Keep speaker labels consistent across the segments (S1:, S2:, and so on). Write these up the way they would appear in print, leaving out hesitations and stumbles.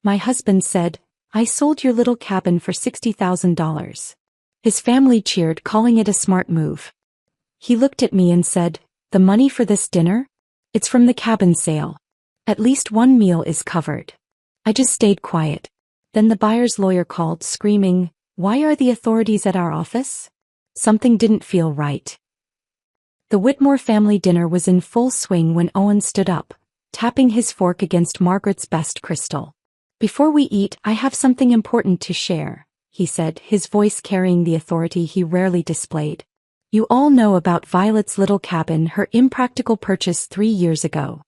S1: My husband said, "I sold your little cabin for $60,000. His family cheered, calling it a smart move. He looked at me and said, "The money for this dinner? It's from the cabin sale. At least one meal is covered." I just stayed quiet. Then the buyer's lawyer called, screaming, "Why are the authorities at our office?" Something didn't feel right. The Whitmore family dinner was in full swing when Owen stood up, tapping his fork against Margaret's best crystal. "Before we eat, I have something important to share," he said, his voice carrying the authority he rarely displayed. "You all know about Violet's little cabin, her impractical purchase 3 years ago."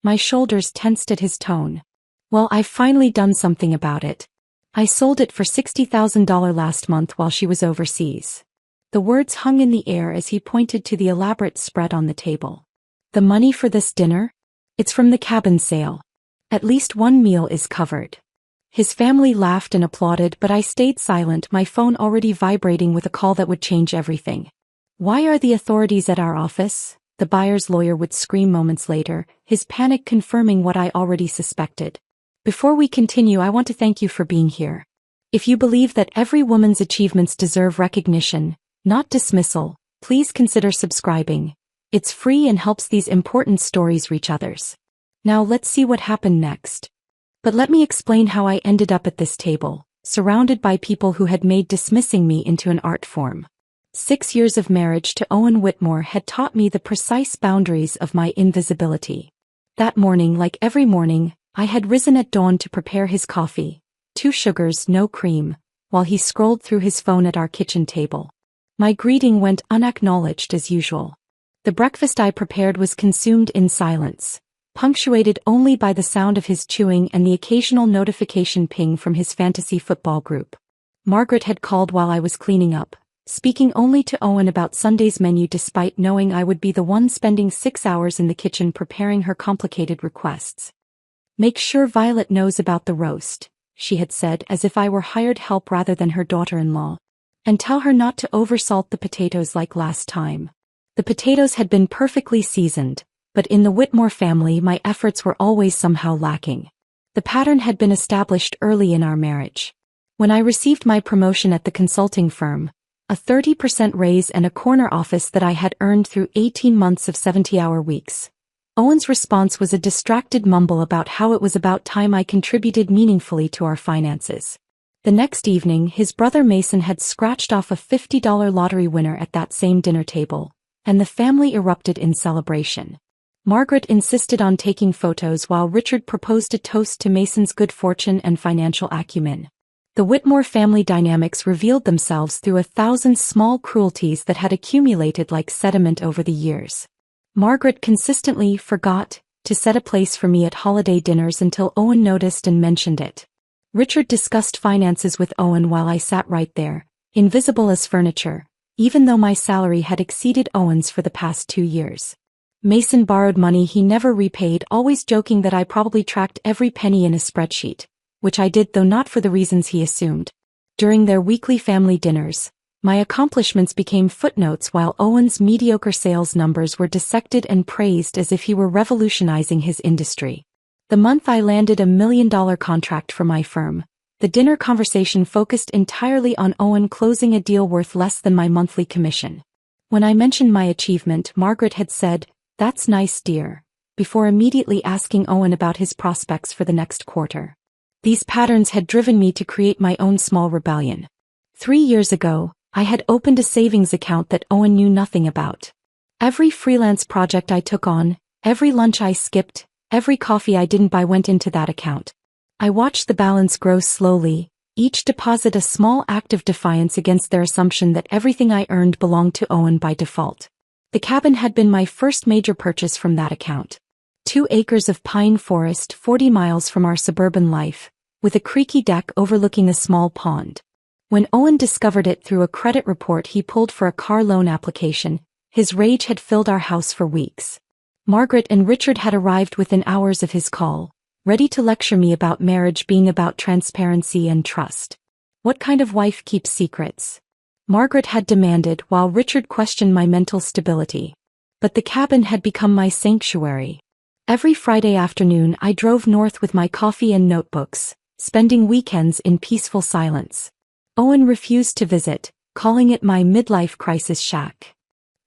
S1: My shoulders tensed at his tone. "Well, I've finally done something about it. I sold it for $60,000 last month while she was overseas." The words hung in the air as he pointed to the elaborate spread on the table. "The money for this dinner? It's from the cabin sale. At least one meal is covered." His family laughed and applauded, but I stayed silent, my phone already vibrating with a call that would change everything. "Why are the authorities at our office?" the buyer's lawyer would scream moments later, his panic confirming what I already suspected. "Before we continue, I want to thank you for being here. If you believe that every woman's achievements deserve recognition, not dismissal, please consider subscribing. It's free and helps these important stories reach others. Now let's see what happened next. But let me explain how I ended up at this table, surrounded by people who had made dismissing me into an art form. 6 years of marriage to Owen Whitmore had taught me the precise boundaries of my invisibility. That morning, like every morning, I had risen at dawn to prepare his coffee, 2 sugars, no cream, while he scrolled through his phone at our kitchen table. My greeting went unacknowledged as usual. The breakfast I prepared was consumed in silence, punctuated only by the sound of his chewing and the occasional notification ping from his fantasy football group. Margaret had called while I was cleaning up, speaking only to Owen about Sunday's menu despite knowing I would be the one spending 6 hours in the kitchen preparing her complicated requests. "Make sure Violet knows about the roast," she had said, as if I were hired help rather than her daughter-in-law. "And tell her not to oversalt the potatoes like last time." The potatoes had been perfectly seasoned, but in the Whitmore family my efforts were always somehow lacking. The pattern had been established early in our marriage. When I received my promotion at the consulting firm, a 30% raise and a corner office that I had earned through 18 months of 70-hour weeks, Owen's response was a distracted mumble about how it was about time I contributed meaningfully to our finances. The next evening, his brother Mason had scratched off a $50 lottery winner at that same dinner table, and the family erupted in celebration. Margaret insisted on taking photos while Richard proposed a toast to Mason's good fortune and financial acumen. The Whitmore family dynamics revealed themselves through 1,000 small cruelties that had accumulated like sediment over the years. Margaret consistently forgot to set a place for me at holiday dinners until Owen noticed and mentioned it. Richard discussed finances with Owen while I sat right there, invisible as furniture, even though my salary had exceeded Owen's for the past 2 years. Mason borrowed money he never repaid, always joking that I probably tracked every penny in a spreadsheet, which I did, though not for the reasons he assumed. During their weekly family dinners, my accomplishments became footnotes while Owen's mediocre sales numbers were dissected and praised as if he were revolutionizing his industry. The month I landed a $1 million contract for my firm, the dinner conversation focused entirely on Owen closing a deal worth less than my monthly commission. When I mentioned my achievement, Margaret had said, "That's nice, dear," before immediately asking Owen about his prospects for the next quarter. These patterns had driven me to create my own small rebellion. 3 years ago, I had opened a savings account that Owen knew nothing about. Every freelance project I took on, every lunch I skipped, every coffee I didn't buy went into that account. I watched the balance grow slowly, each deposit a small act of defiance against their assumption that everything I earned belonged to Owen by default. The cabin had been my first major purchase from that account. 2 acres of pine forest 40 miles from our suburban life, with a creaky deck overlooking a small pond. When Owen discovered it through a credit report he pulled for a car loan application, his rage had filled our house for weeks. Margaret and Richard had arrived within hours of his call, ready to lecture me about marriage being about transparency and trust. What kind of wife keeps secrets? Margaret had demanded, while Richard questioned my mental stability. But the cabin had become my sanctuary. Every Friday afternoon I drove north with my coffee and notebooks, spending weekends in peaceful silence. Owen refused to visit, calling it my midlife crisis shack.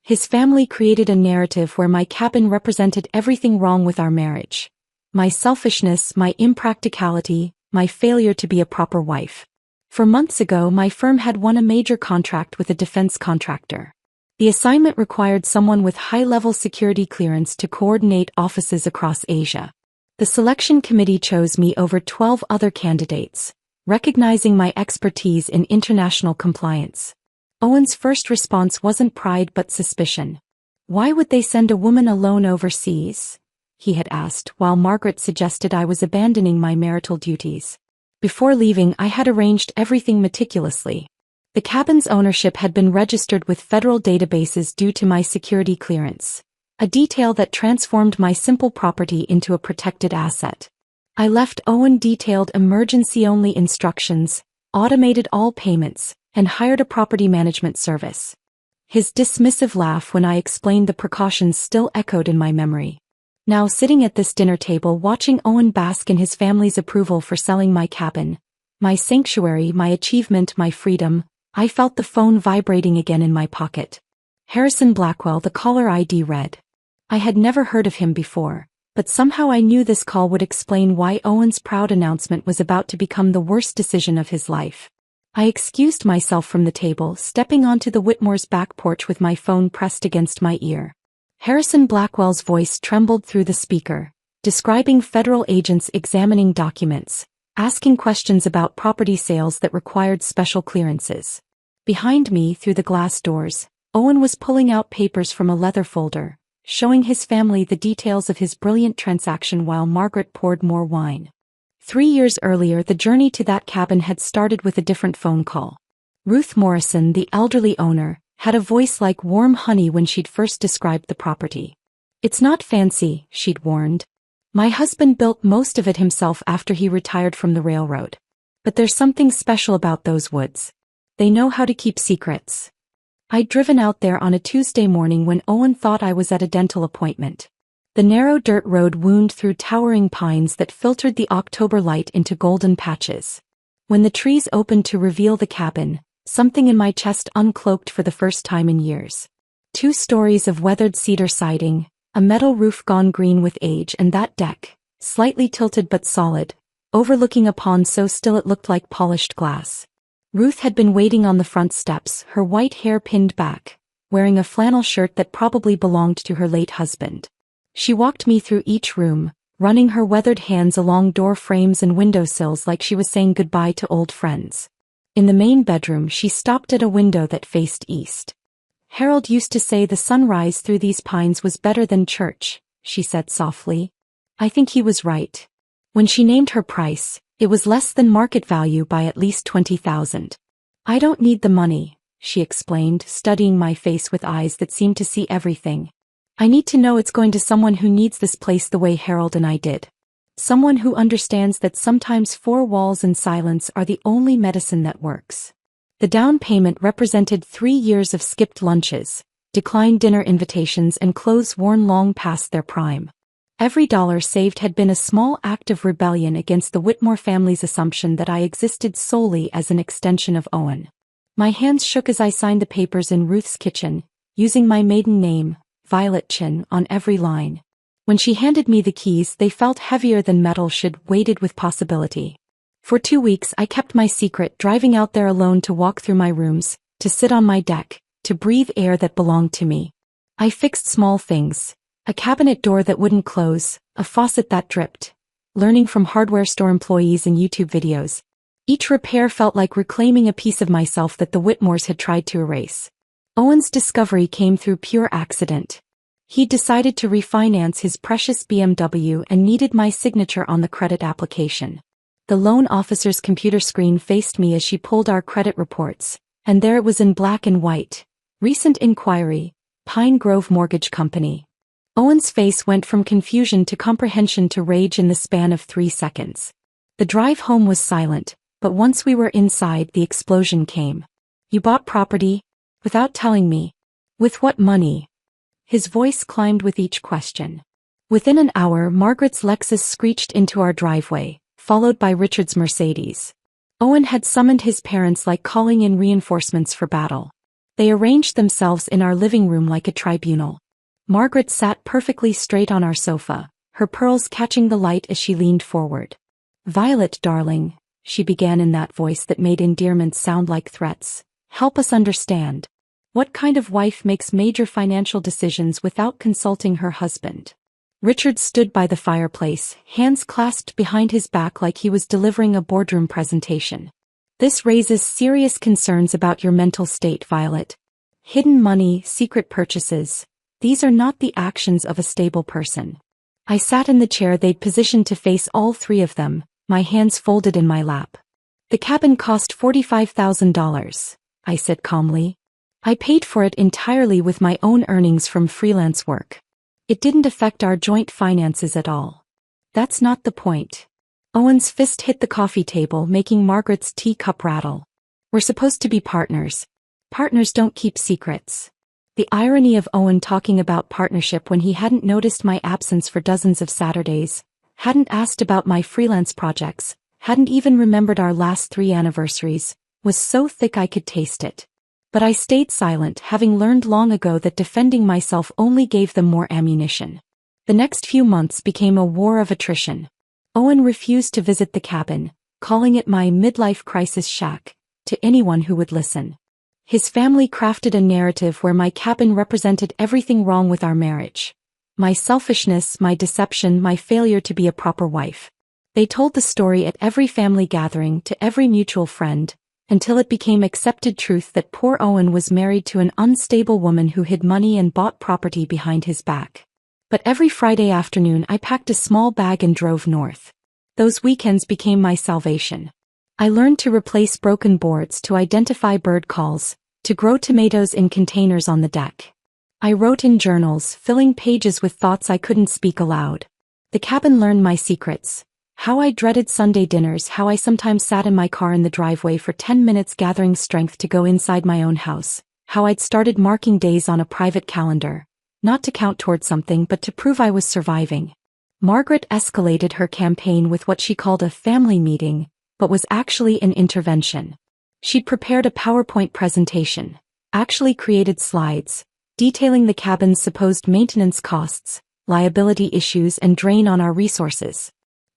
S1: His family created a narrative where my cabin represented everything wrong with our marriage. My selfishness, my impracticality, my failure to be a proper wife. For months ago, my firm had won a major contract with a defense contractor. The assignment required someone with high-level security clearance to coordinate offices across Asia. The selection committee chose me over 12 other candidates, recognizing my expertise in international compliance. Owen's first response wasn't pride but suspicion. Why would they send a woman alone overseas? He had asked, while Margaret suggested I was abandoning my marital duties. Before leaving, I had arranged everything meticulously. The cabin's ownership had been registered with federal databases due to my security clearance, a detail that transformed my simple property into a protected asset. I left Owen detailed emergency-only instructions, automated all payments, and hired a property management service. His dismissive laugh when I explained the precautions still echoed in my memory. Now sitting at this dinner table watching Owen bask in his family's approval for selling my cabin, my sanctuary, my achievement, my freedom, I felt the phone vibrating again in my pocket. Harrison Blackwell, the caller ID read. I had never heard of him before, but somehow I knew this call would explain why Owen's proud announcement was about to become the worst decision of his life. I excused myself from the table, stepping onto the Whitmore's back porch with my phone pressed against my ear. Harrison Blackwell's voice trembled through the speaker, describing federal agents examining documents, asking questions about property sales that required special clearances. Behind me, through the glass doors, Owen was pulling out papers from a leather folder, showing his family the details of his brilliant transaction while Margaret poured more wine. 3 years earlier, the journey to that cabin had started with a different phone call. Ruth Morrison, the elderly owner, had a voice like warm honey when she'd first described the property. It's not fancy, she'd warned. My husband built most of it himself after he retired from the railroad. But there's something special about those woods. They know how to keep secrets. I'd driven out there on a Tuesday morning when Owen thought I was at a dental appointment. The narrow dirt road wound through towering pines that filtered the October light into golden patches. When the trees opened to reveal the cabin, something in my chest uncloaked for the first time in years. 2 stories of weathered cedar siding, a metal roof gone green with age, and that deck, slightly tilted but solid, overlooking a pond so still it looked like polished glass. Ruth had been waiting on the front steps, her white hair pinned back, wearing a flannel shirt that probably belonged to her late husband. She walked me through each room, running her weathered hands along door frames and windowsills like she was saying goodbye to old friends. In the main bedroom, she stopped at a window that faced east. Harold used to say the sunrise through these pines was better than church, she said softly. I think he was right. When she named her price, it was less than market value by at least $20,000. I don't need the money, she explained, studying my face with eyes that seemed to see everything. I need to know it's going to someone who needs this place the way Harold and I did. Someone who understands that sometimes 4 walls and silence are the only medicine that works. The down payment represented 3 years of skipped lunches, declined dinner invitations, and clothes worn long past their prime. Every dollar saved had been a small act of rebellion against the Whitmore family's assumption that I existed solely as an extension of Owen. My hands shook as I signed the papers in Ruth's kitchen, using my maiden name, Violet Chin, on every line. When she handed me the keys, they felt heavier than metal should, weighted with possibility. For 2 weeks I kept my secret, driving out there alone to walk through my rooms, to sit on my deck, to breathe air that belonged to me. I fixed small things. A cabinet door that wouldn't close, a faucet that dripped. Learning from hardware store employees and YouTube videos. Each repair felt like reclaiming a piece of myself that the Whitmores had tried to erase. Owen's discovery came through pure accident. He decided to refinance his precious BMW and needed my signature on the credit application. The loan officer's computer screen faced me as she pulled our credit reports, and there it was in black and white. Recent inquiry, Pine Grove Mortgage Company. Owen's face went from confusion to comprehension to rage in the span of 3 seconds. The drive home was silent, but once we were inside, the explosion came. You bought property? Without telling me. With what money? His voice climbed with each question. Within an hour, Margaret's Lexus screeched into our driveway, followed by Richard's Mercedes. Owen had summoned his parents like calling in reinforcements for battle. They arranged themselves in our living room like a tribunal. Margaret sat perfectly straight on our sofa, her pearls catching the light as she leaned forward. "Violet, darling," she began in that voice that made endearments sound like threats, "help us understand. What kind of wife makes major financial decisions without consulting her husband?" Richard stood by the fireplace, hands clasped behind his back like he was delivering a boardroom presentation. "This raises serious concerns about your mental state, Violet. Hidden money, secret purchases, these are not the actions of a stable person." I sat in the chair they'd positioned to face all three of them, my hands folded in my lap. "The cabin cost $45,000, I said calmly. "I paid for it entirely with my own earnings from freelance work. It didn't affect our joint finances at all." "That's not the point." Owen's fist hit the coffee table, making Margaret's teacup rattle. "We're supposed to be partners. Partners don't keep secrets." The irony of Owen talking about partnership when he hadn't noticed my absence for dozens of Saturdays, hadn't asked about my freelance projects, hadn't even remembered our last 3 anniversaries, was so thick I could taste it. But I stayed silent, having learned long ago that defending myself only gave them more ammunition. The next few months became a war of attrition. Owen refused to visit the cabin, calling it my midlife crisis shack, to anyone who would listen. His family crafted a narrative where my cabin represented everything wrong with our marriage. My selfishness, my deception, my failure to be a proper wife. They told the story at every family gathering, to every mutual friend, until it became accepted truth that poor Owen was married to an unstable woman who hid money and bought property behind his back. But every Friday afternoon I packed a small bag and drove north. Those weekends became my salvation. I learned to replace broken boards, to identify bird calls, to grow tomatoes in containers on the deck. I wrote in journals, filling pages with thoughts I couldn't speak aloud. The cabin learned my secrets. How I dreaded Sunday dinners, how I sometimes sat in my car in the driveway for 10 minutes gathering strength to go inside my own house, how I'd started marking days on a private calendar, not to count toward something but to prove I was surviving. Margaret escalated her campaign with what she called a family meeting, but was actually an intervention. She'd prepared a PowerPoint presentation, actually created slides, detailing the cabin's supposed maintenance costs, liability issues and drain on our resources.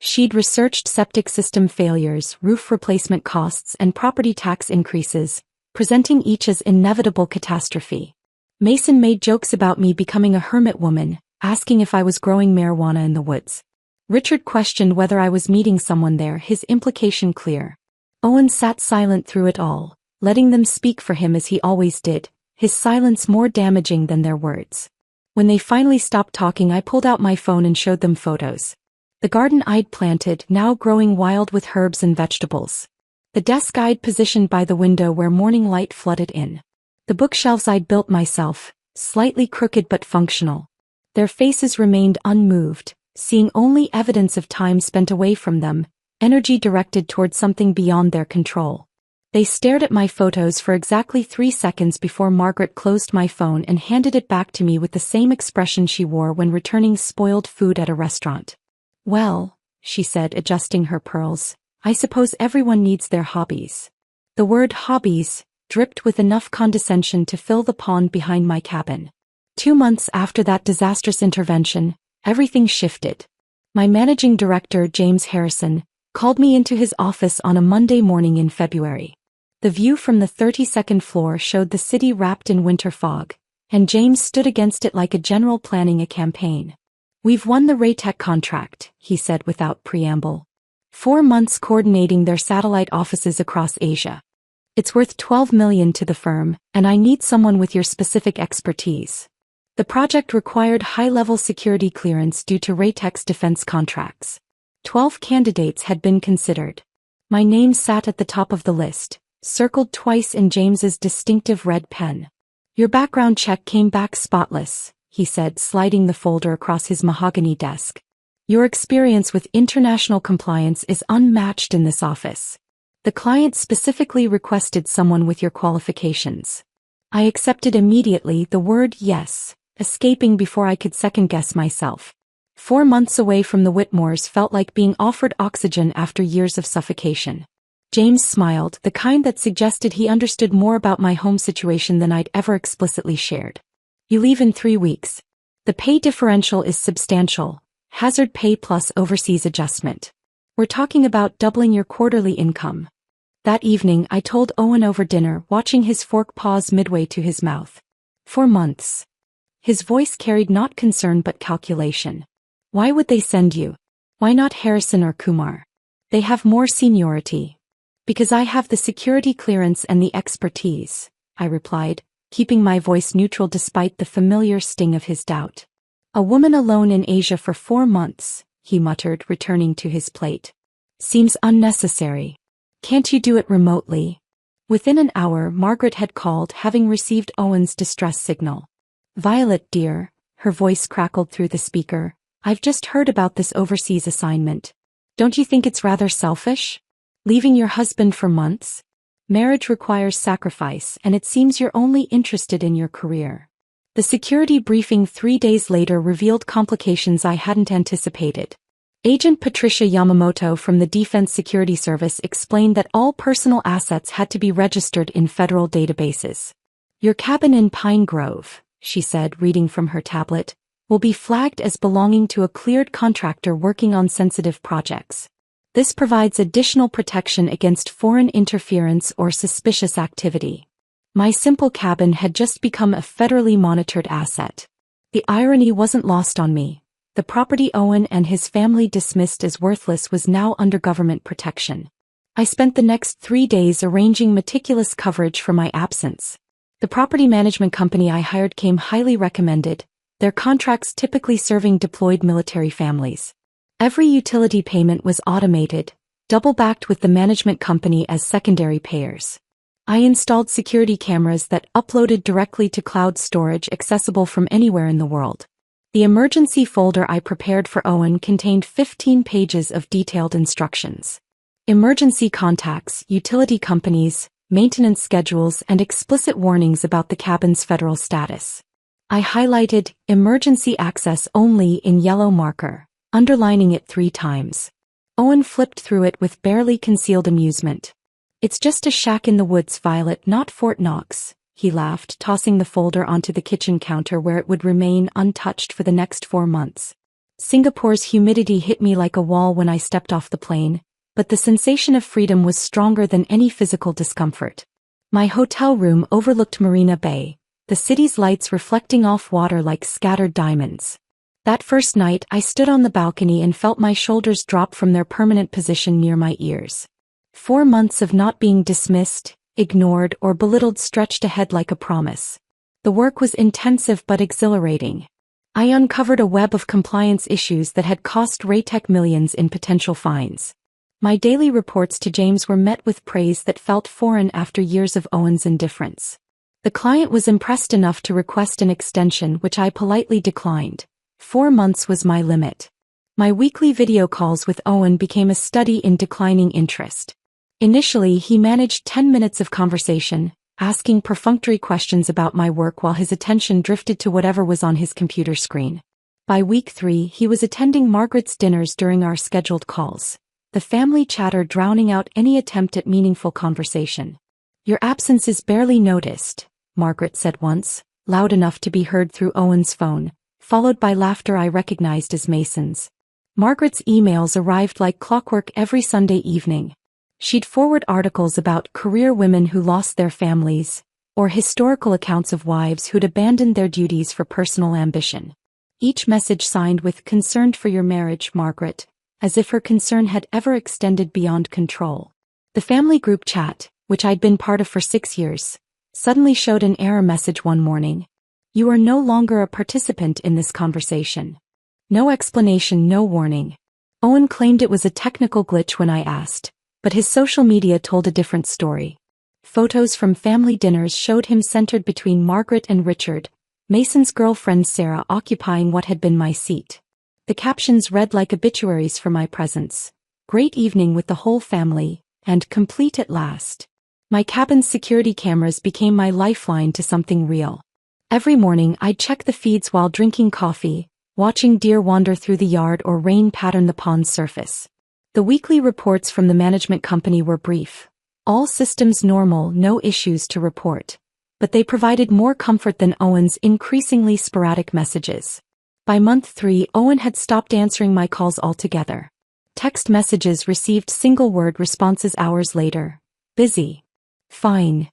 S1: She'd researched septic system failures, roof replacement costs and property tax increases, presenting each as inevitable catastrophe. Mason made jokes about me becoming a hermit woman, asking if I was growing marijuana in the woods. Richard questioned whether I was meeting someone there, his implication clear. Owen sat silent through it all, letting them speak for him as he always did, his silence more damaging than their words. When they finally stopped talking, I pulled out my phone and showed them photos. The garden I'd planted, now growing wild with herbs and vegetables. The desk I'd positioned by the window where morning light flooded in. The bookshelves I'd built myself, slightly crooked but functional. Their faces remained unmoved, seeing only evidence of time spent away from them, energy directed toward something beyond their control. They stared at my photos for exactly 3 seconds before Margaret closed my phone and handed it back to me with the same expression she wore when returning spoiled food at a restaurant. "Well," she said, adjusting her pearls, "I suppose everyone needs their hobbies." The word hobbies dripped with enough condescension to fill the pond behind my cabin. 2 months after that disastrous intervention, everything shifted. My managing director, James Harrison, called me into his office on a Monday morning in February. The view from the 32nd floor showed the city wrapped in winter fog, and James stood against it like a general planning a campaign. "We've won the Raytech contract," he said without preamble. 4 months coordinating their satellite offices across Asia. "It's worth $12 million to the firm, and I need someone with your specific expertise." The project required high-level security clearance due to Raytech's defense contracts. 12 candidates had been considered. My name sat at the top of the list, circled twice in James's distinctive red pen. "Your background check came back spotless," he said, sliding the folder across his mahogany desk. "Your experience with international compliance is unmatched in this office. The client specifically requested someone with your qualifications." I accepted immediately, the word yes, escaping before I could second-guess myself. 4 months away from the Whitmores felt like being offered oxygen after years of suffocation. James smiled, the kind that suggested he understood more about my home situation than I'd ever explicitly shared. You leave in 3 weeks. The pay differential is substantial, hazard pay plus overseas adjustment. We're talking about doubling your quarterly income. That evening I told Owen over dinner, watching his fork pause midway to his mouth. 4 months. His voice carried not concern but calculation. Why would they send you? Why not Harrison or Kumar? They have more seniority. Because I have the security clearance and the expertise, I replied, keeping my voice neutral despite the familiar sting of his doubt. A woman alone in Asia for 4 months, he muttered, returning to his plate. Seems unnecessary. Can't you do it remotely? Within an hour, Margaret had called, having received Owen's distress signal. Violet, dear, her voice crackled through the speaker, I've just heard about this overseas assignment. Don't you think it's rather selfish? Leaving your husband for months? Marriage requires sacrifice, and it seems you're only interested in your career. The security briefing 3 days later revealed complications I hadn't anticipated. Agent Patricia Yamamoto from the Defense Security Service explained that all personal assets had to be registered in federal databases. Your cabin in Pine Grove, she said, reading from her tablet, will be flagged as belonging to a cleared contractor working on sensitive projects. This provides additional protection against foreign interference or suspicious activity. My simple cabin had just become a federally monitored asset. The irony wasn't lost on me. The property Owen and his family dismissed as worthless was now under government protection. I spent the next 3 days arranging meticulous coverage for my absence. The property management company I hired came highly recommended, their contracts typically serving deployed military families. Every utility payment was automated, double-backed with the management company as secondary payers. I installed security cameras that uploaded directly to cloud storage accessible from anywhere in the world. The emergency folder I prepared for Owen contained 15 pages of detailed instructions. Emergency contacts, utility companies, maintenance schedules, and explicit warnings about the cabin's federal status. I highlighted emergency access only in yellow marker, underlining it 3 times. Owen flipped through it with barely concealed amusement. It's just a shack in the woods, Violet, not Fort Knox, he laughed, tossing the folder onto the kitchen counter where it would remain untouched for the next 4 months. Singapore's humidity hit me like a wall when I stepped off the plane, but the sensation of freedom was stronger than any physical discomfort. My hotel room overlooked Marina Bay, the city's lights reflecting off water like scattered diamonds. That first night I stood on the balcony and felt my shoulders drop from their permanent position near my ears. 4 months of not being dismissed, ignored, or belittled stretched ahead like a promise. The work was intensive but exhilarating. I uncovered a web of compliance issues that had cost Raytech millions in potential fines. My daily reports to James were met with praise that felt foreign after years of Owen's indifference. The client was impressed enough to request an extension, which I politely declined. 4 months was my limit. My weekly video calls with Owen became a study in declining interest. Initially, he managed 10 minutes of conversation, asking perfunctory questions about my work while his attention drifted to whatever was on his computer screen. By week 3, he was attending Margaret's dinners during our scheduled calls, the family chatter drowning out any attempt at meaningful conversation. Your absence is barely noticed, Margaret said once, loud enough to be heard through Owen's phone, followed by laughter I recognized as Mason's. Margaret's emails arrived like clockwork every Sunday evening. She'd forward articles about career women who lost their families, or historical accounts of wives who'd abandoned their duties for personal ambition. Each message signed with "Concerned for your marriage, Margaret," as if her concern had ever extended beyond control. The family group chat, which I'd been part of for 6 years, suddenly showed an error message one morning. You are no longer a participant in this conversation. No explanation, no warning. Owen claimed it was a technical glitch when I asked, but his social media told a different story. Photos from family dinners showed him centered between Margaret and Richard, Mason's girlfriend Sarah occupying what had been my seat. The captions read like obituaries for my presence. Great evening with the whole family, and complete at last. My cabin's security cameras became my lifeline to something real. Every morning I'd check the feeds while drinking coffee, watching deer wander through the yard or rain pattern the pond's surface. The weekly reports from the management company were brief. All systems normal, no issues to report. But they provided more comfort than Owen's increasingly sporadic messages. By month 3, Owen had stopped answering my calls altogether. Text messages received single-word responses hours later. Busy. Fine.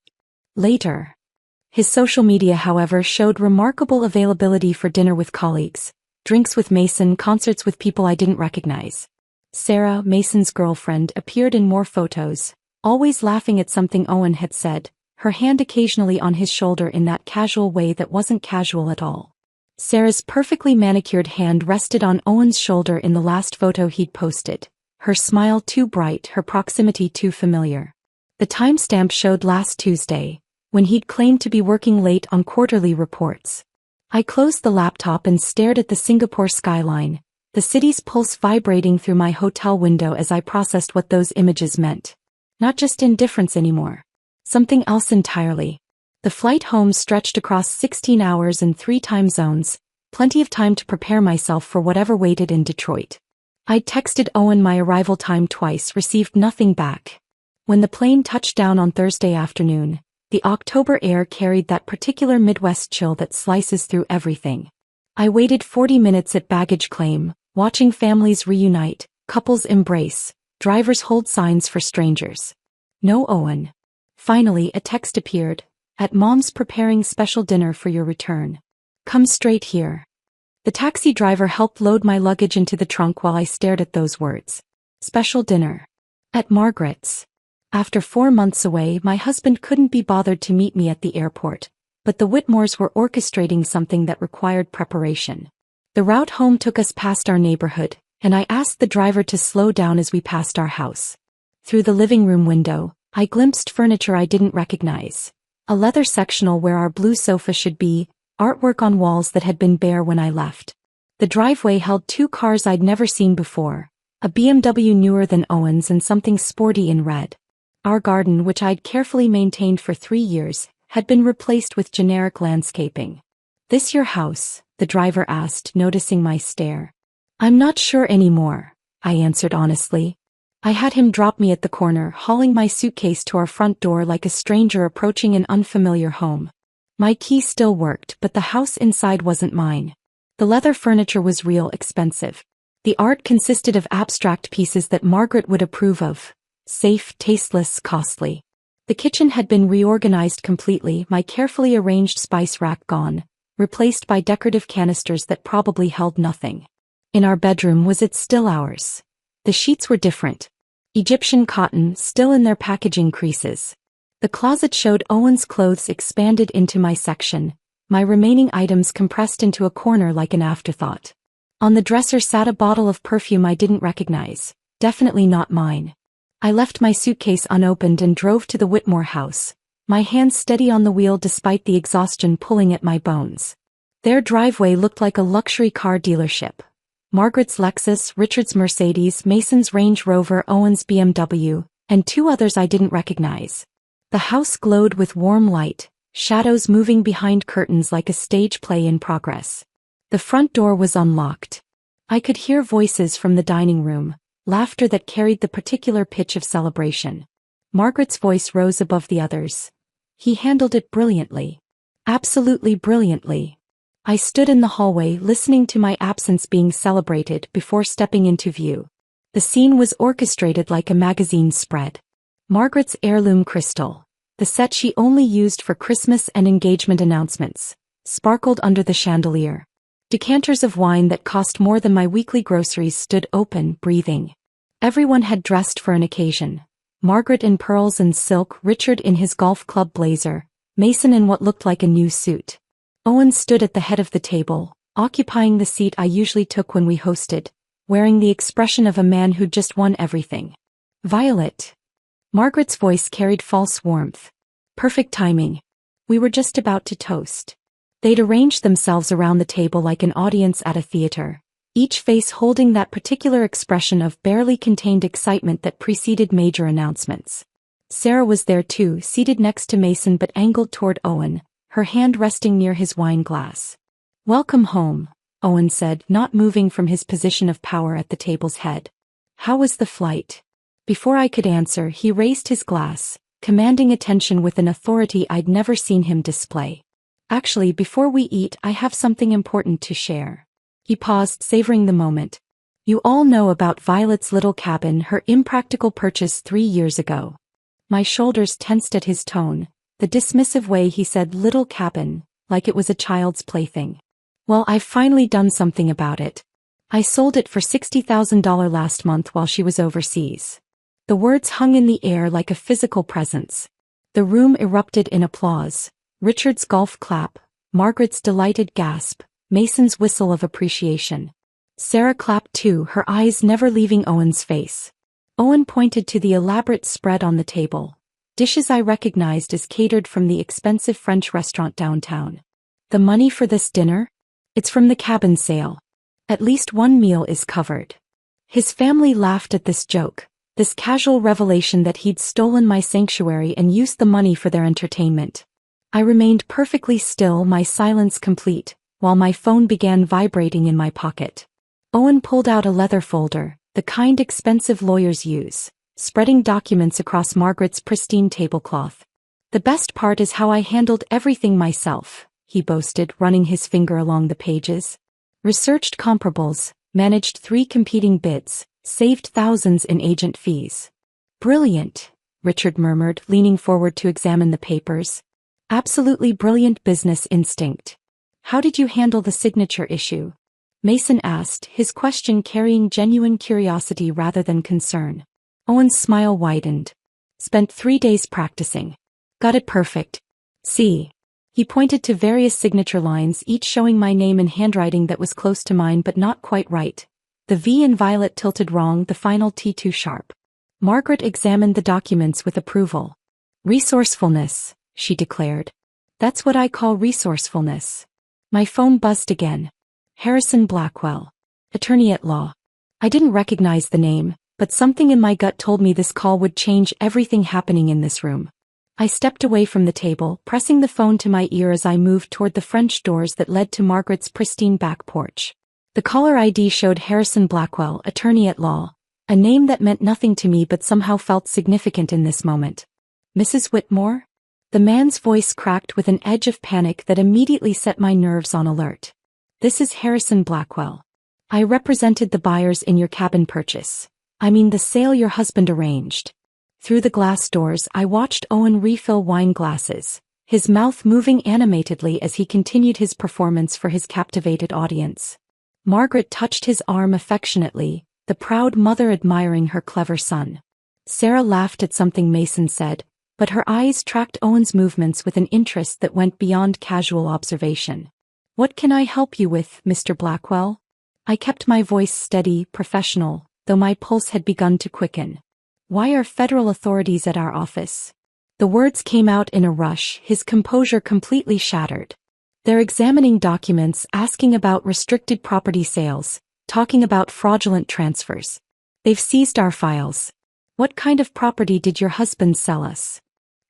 S1: Later. His social media, however, showed remarkable availability for dinner with colleagues, drinks with Mason, concerts with people I didn't recognize. Sarah, Mason's girlfriend, appeared in more photos, always laughing at something Owen had said, her hand occasionally on his shoulder in that casual way that wasn't casual at all. Sarah's perfectly manicured hand rested on Owen's shoulder in the last photo he'd posted, her smile too bright, her proximity too familiar. The timestamp showed last Tuesday, when he'd claimed to be working late on quarterly reports. I closed the laptop and stared at the Singapore skyline, the city's pulse vibrating through my hotel window as I processed what those images meant. Not just indifference anymore. Something else entirely. The flight home stretched across 16 hours and 3 time zones, plenty of time to prepare myself for whatever waited in Detroit. I'd texted Owen my arrival time twice, received nothing back. When the plane touched down on Thursday afternoon, the October air carried that particular Midwest chill that slices through everything. I waited 40 minutes at baggage claim, watching families reunite, couples embrace, drivers hold signs for strangers. No Owen. Finally, a text appeared. At Mom's preparing special dinner for your return. Come straight here. The taxi driver helped load my luggage into the trunk while I stared at those words. Special dinner. At Margaret's. After 4 months away, my husband couldn't be bothered to meet me at the airport, but the Whitmores were orchestrating something that required preparation. The route home took us past our neighborhood, and I asked the driver to slow down as we passed our house. Through the living room window, I glimpsed furniture I didn't recognize. A leather sectional where our blue sofa should be, artwork on walls that had been bare when I left. The driveway held 2 cars I'd never seen before, a BMW newer than Owen's and something sporty in red. Our garden, which I'd carefully maintained for 3 years, had been replaced with generic landscaping. This your house? The driver asked, noticing my stare. I'm not sure anymore, I answered honestly. I had him drop me at the corner, hauling my suitcase to our front door like a stranger approaching an unfamiliar home. My key still worked, but the house inside wasn't mine. The leather furniture was real expensive. The art consisted of abstract pieces that Margaret would approve of. Safe, tasteless, costly. The kitchen had been reorganized completely, my carefully arranged spice rack gone, replaced by decorative canisters that probably held nothing. In our bedroom was it still ours. The sheets were different. Egyptian cotton, still in their packaging creases. The closet showed Owen's clothes expanded into my section, my remaining items compressed into a corner like an afterthought. On the dresser sat a bottle of perfume I didn't recognize, definitely not mine. I left my suitcase unopened and drove to the Whitmore house, my hands steady on the wheel despite the exhaustion pulling at my bones. Their driveway looked like a luxury car dealership. Margaret's Lexus, Richard's Mercedes, Mason's Range Rover, Owen's BMW, and 2 others I didn't recognize. The house glowed with warm light, shadows moving behind curtains like a stage play in progress. The front door was unlocked. I could hear voices from the dining room, laughter that carried the particular pitch of celebration. Margaret's voice rose above the others. He handled it brilliantly. Absolutely brilliantly. I stood in the hallway listening to my absence being celebrated before stepping into view. The scene was orchestrated like a magazine spread. Margaret's heirloom crystal, the set she only used for Christmas and engagement announcements, sparkled under the chandelier. Decanters of wine that cost more than my weekly groceries stood open, breathing. Everyone had dressed for an occasion. Margaret in pearls and silk, Richard in his golf club blazer, Mason in what looked like a new suit. Owen stood at the head of the table, occupying the seat I usually took when we hosted, wearing the expression of a man who'd just won everything. Violet. Margaret's voice carried false warmth. Perfect timing. We were just about to toast. They'd arranged themselves around the table like an audience at a theater, each face holding that particular expression of barely contained excitement that preceded major announcements. Sarah was there too, seated next to Mason but angled toward Owen, her hand resting near his wine glass. Welcome home, Owen said, not moving from his position of power at the table's head. How was the flight? Before I could answer, he raised his glass, commanding attention with an authority I'd never seen him display. Actually, before we eat, I have something important to share. He paused, savoring the moment. You all know about Violet's little cabin, her impractical purchase 3 years ago. My shoulders tensed at his tone, the dismissive way he said little cabin, like it was a child's plaything. Well, I've finally done something about it. I sold it for $60,000 last month while she was overseas. The words hung in the air like a physical presence. The room erupted in applause. Richard's golf clap, Margaret's delighted gasp, Mason's whistle of appreciation. Sarah clapped too, her eyes never leaving Owen's face. Owen pointed to the elaborate spread on the table. Dishes I recognized as catered from the expensive French restaurant downtown. The money for this dinner? It's from the cabin sale. At least one meal is covered. His family laughed at this joke, this casual revelation that he'd stolen my sanctuary and used the money for their entertainment. I remained perfectly still, my silence complete, while my phone began vibrating in my pocket. Owen pulled out a leather folder, the kind expensive lawyers use, spreading documents across Margaret's pristine tablecloth. The best part is how I handled everything myself, he boasted, running his finger along the pages. Researched comparables, managed 3 competing bids, saved thousands in agent fees. Brilliant, Richard murmured, leaning forward to examine the papers. Absolutely brilliant business instinct. How did you handle the signature issue? Mason asked, his question carrying genuine curiosity rather than concern. Owen's smile widened. Spent 3 days practicing. Got it perfect. See. He pointed to various signature lines, each showing my name in handwriting that was close to mine but not quite right. The V in Violet tilted wrong, the final T too sharp. Margaret examined the documents with approval. Resourcefulness, she declared. That's what I call resourcefulness. My phone buzzed again. Harrison Blackwell, attorney at law. I didn't recognize the name, but something in my gut told me this call would change everything happening in this room. I stepped away from the table, pressing the phone to my ear as I moved toward the French doors that led to Margaret's pristine back porch. The caller ID showed Harrison Blackwell, attorney at law, a name that meant nothing to me but somehow felt significant in this moment. Mrs. Whitmore? The man's voice cracked with an edge of panic that immediately set my nerves on alert. This is Harrison Blackwell. I represented the buyers in your cabin purchase. I mean the sale your husband arranged. Through the glass doors I watched Owen refill wine glasses, his mouth moving animatedly as he continued his performance for his captivated audience. Margaret touched his arm affectionately, the proud mother admiring her clever son. Sarah laughed at something Mason said, but her eyes tracked Owen's movements with an interest that went beyond casual observation. What can I help you with, Mr. Blackwell? I kept my voice steady, professional, though my pulse had begun to quicken. Why are federal authorities at our office? The words came out in a rush, his composure completely shattered. They're examining documents, asking about restricted property sales, talking about fraudulent transfers. They've seized our files. What kind of property did your husband sell us?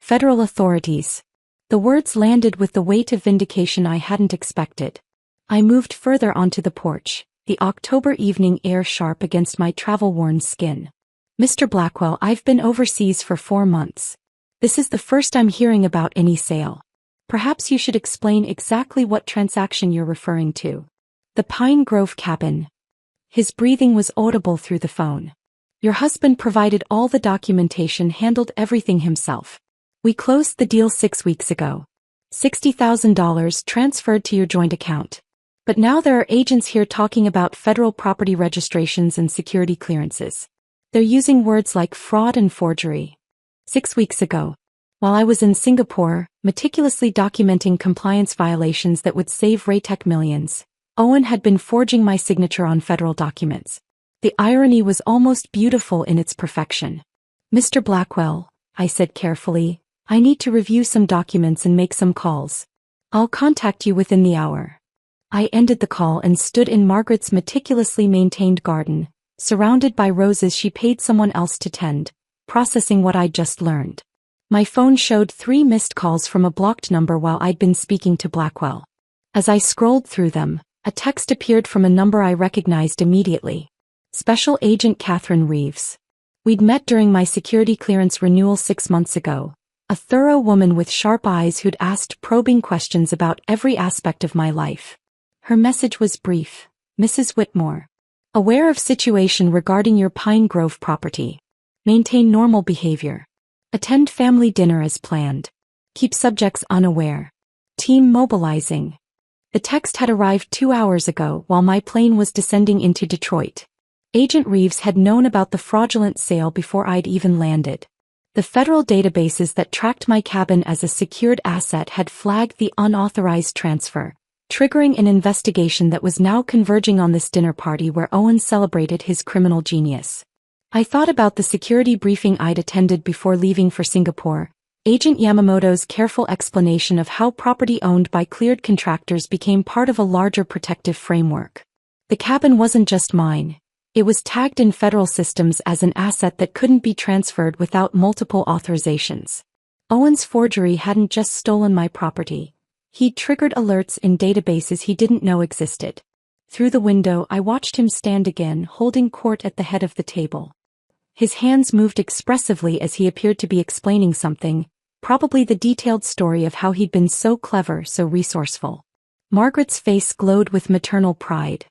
S1: Federal authorities. The words landed with the weight of vindication I hadn't expected. I moved further onto the porch, the October evening air sharp against my travel-worn skin. Mr. Blackwell, I've been overseas for 4 months. This is the first I'm hearing about any sale. Perhaps you should explain exactly what transaction you're referring to. The Pine Grove cabin. His breathing was audible through the phone. Your husband provided all the documentation, handled everything himself. We closed the deal 6 weeks ago. $60,000 transferred to your joint account. But now there are agents here talking about federal property registrations and security clearances. They're using words like fraud and forgery. 6 weeks ago, while I was in Singapore, meticulously documenting compliance violations that would save Raytech millions, Owen had been forging my signature on federal documents. The irony was almost beautiful in its perfection. Mr. Blackwell, I said carefully, I need to review some documents and make some calls. I'll contact you within the hour. I ended the call and stood in Margaret's meticulously maintained garden, surrounded by roses she paid someone else to tend, processing what I'd just learned. My phone showed 3 missed calls from a blocked number while I'd been speaking to Blackwell. As I scrolled through them, A text appeared from a number I recognized immediately. Special Agent Catherine Reeves. We'd met during my security clearance renewal 6 months ago. A thorough woman with sharp eyes who'd asked probing questions about every aspect of my life. Her message was brief. Mrs. Whitmore. Aware of situation regarding your Pine Grove property. Maintain normal behavior. Attend family dinner as planned. Keep subjects unaware. Team mobilizing. The text had arrived 2 hours ago while my plane was descending into Detroit. Agent Reeves had known about the fraudulent sale before I'd even landed. The federal databases that tracked my cabin as a secured asset had flagged the unauthorized transfer, triggering an investigation that was now converging on this dinner party where Owen celebrated his criminal genius. I thought about the security briefing I'd attended before leaving for Singapore, Agent Yamamoto's careful explanation of how property owned by cleared contractors became part of a larger protective framework. The cabin wasn't just mine. It was tagged in federal systems as an asset that couldn't be transferred without multiple authorizations. Owen's forgery hadn't just stolen my property. He'd triggered alerts in databases he didn't know existed. Through the window, I watched him stand again, holding court at the head of the table. His hands moved expressively as he appeared to be explaining something, probably the detailed story of how he'd been so clever, so resourceful. Margaret's face glowed with maternal pride.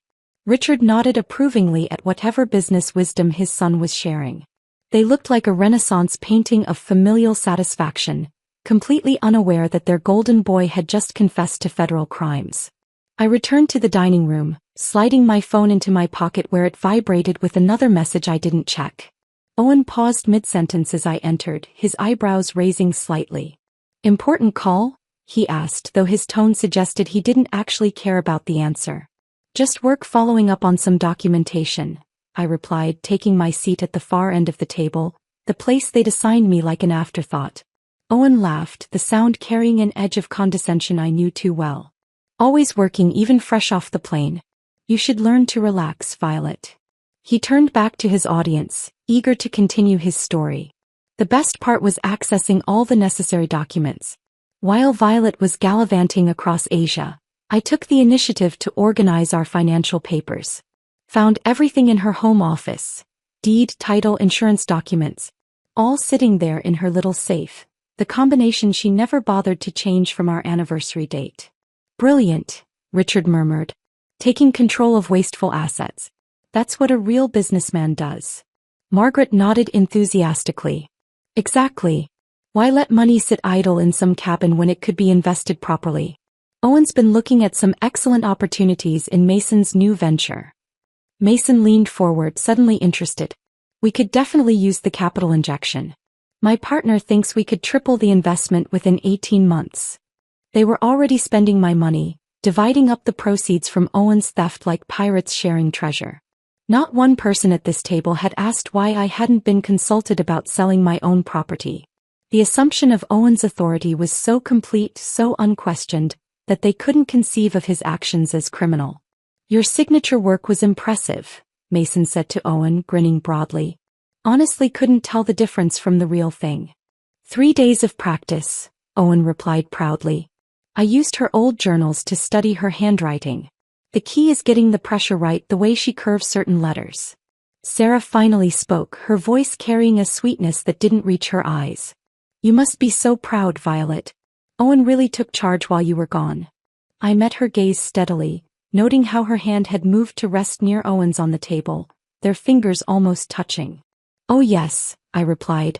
S1: Richard nodded approvingly at whatever business wisdom his son was sharing. They looked like a Renaissance painting of familial satisfaction, completely unaware that their golden boy had just confessed to federal crimes. I returned to the dining room, sliding my phone into my pocket where it vibrated with another message I didn't check. Owen paused mid-sentence as I entered, his eyebrows raising slightly. "Important call?" he asked, though his tone suggested he didn't actually care about the answer. "Just work following up on some documentation," I replied, taking my seat at the far end of the table, the place they'd assigned me like an afterthought. Owen laughed, the sound carrying an edge of condescension I knew too well. "Always working, even fresh off the plane. You should learn to relax, Violet." He turned back to his audience, eager to continue his story. The best part was accessing all the necessary documents. While Violet was gallivanting across Asia, I took the initiative to organize our financial papers. Found everything in her home office. Deed, title, insurance documents. All sitting there in her little safe. The combination she never bothered to change from our anniversary date. "Brilliant," Richard murmured. "Taking control of wasteful assets. That's what a real businessman does." Margaret nodded enthusiastically. "Exactly. Why let money sit idle in some cabin when it could be invested properly? Owen's been looking at some excellent opportunities in Mason's new venture." Mason leaned forward, suddenly interested. "We could definitely use the capital injection. My partner thinks we could triple the investment within 18 months. They were already spending my money, dividing up the proceeds from Owen's theft like pirates sharing treasure. Not one person at this table had asked why I hadn't been consulted about selling my own property. The assumption of Owen's authority was so complete, so unquestioned, that they couldn't conceive of his actions as criminal. "Your signature work was impressive," Mason said to Owen, grinning broadly. "Honestly couldn't tell the difference from the real thing." 3 days of practice," Owen replied proudly. "I used her old journals to study her handwriting. The key is getting the pressure right, the way she curves certain letters." Sarah finally spoke, her voice carrying a sweetness that didn't reach her eyes. "You must be so proud, Violet. Owen really took charge while you were gone." I met her gaze steadily, noting how her hand had moved to rest near Owen's on the table, their fingers almost touching. "Oh yes," I replied.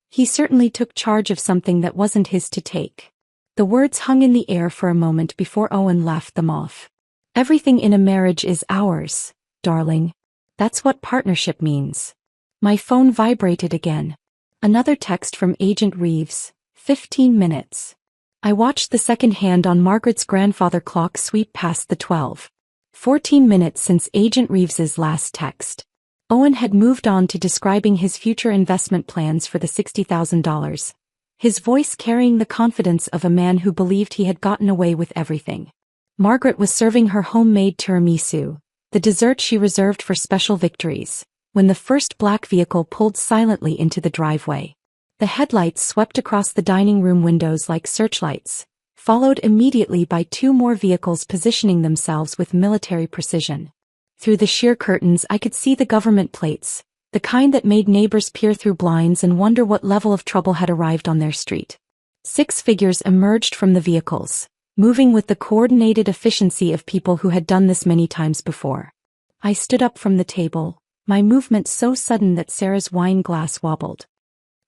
S1: "He certainly took charge of something that wasn't his to take." The words hung in the air for a moment before Owen laughed them off. "Everything in a marriage is ours, darling. That's what partnership means." My phone vibrated again. Another text from Agent Reeves, 15 minutes. I watched the second hand on Margaret's grandfather clock sweep past the 12. 14 minutes since Agent Reeves's last text. Owen had moved on to describing his future investment plans for the $60,000, his voice carrying the confidence of a man who believed he had gotten away with everything. Margaret was serving her homemade tiramisu, the dessert she reserved for special victories, when the first black vehicle pulled silently into the driveway. The headlights swept across the dining room windows like searchlights, followed immediately by 2 more vehicles positioning themselves with military precision. Through the sheer curtains I could see the government plates, the kind that made neighbors peer through blinds and wonder what level of trouble had arrived on their street. 6 figures emerged from the vehicles, moving with the coordinated efficiency of people who had done this many times before. I stood up from the table, my movement so sudden that Sarah's wine glass wobbled.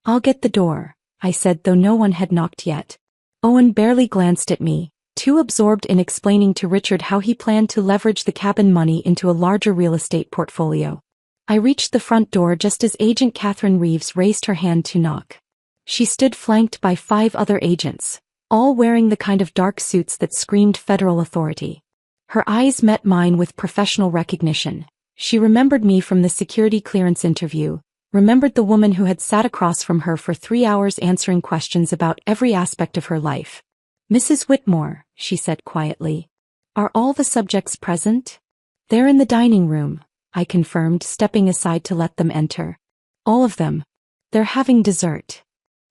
S1: "I'll get the door," I said, though no one had knocked yet. Owen barely glanced at me, too absorbed in explaining to Richard how he planned to leverage the cabin money into a larger real estate portfolio. I reached the front door just as Agent Catherine Reeves raised her hand to knock. She stood flanked by 5 other agents, all wearing the kind of dark suits that screamed federal authority. Her eyes met mine with professional recognition. She remembered me from the security clearance interview, remembered the woman who had sat across from her for 3 hours answering questions about every aspect of her life. "Mrs. Whitmore," she said quietly. "Are all the subjects present?" "They're in the dining room," I confirmed, stepping aside to let them enter. "All of them. They're having dessert."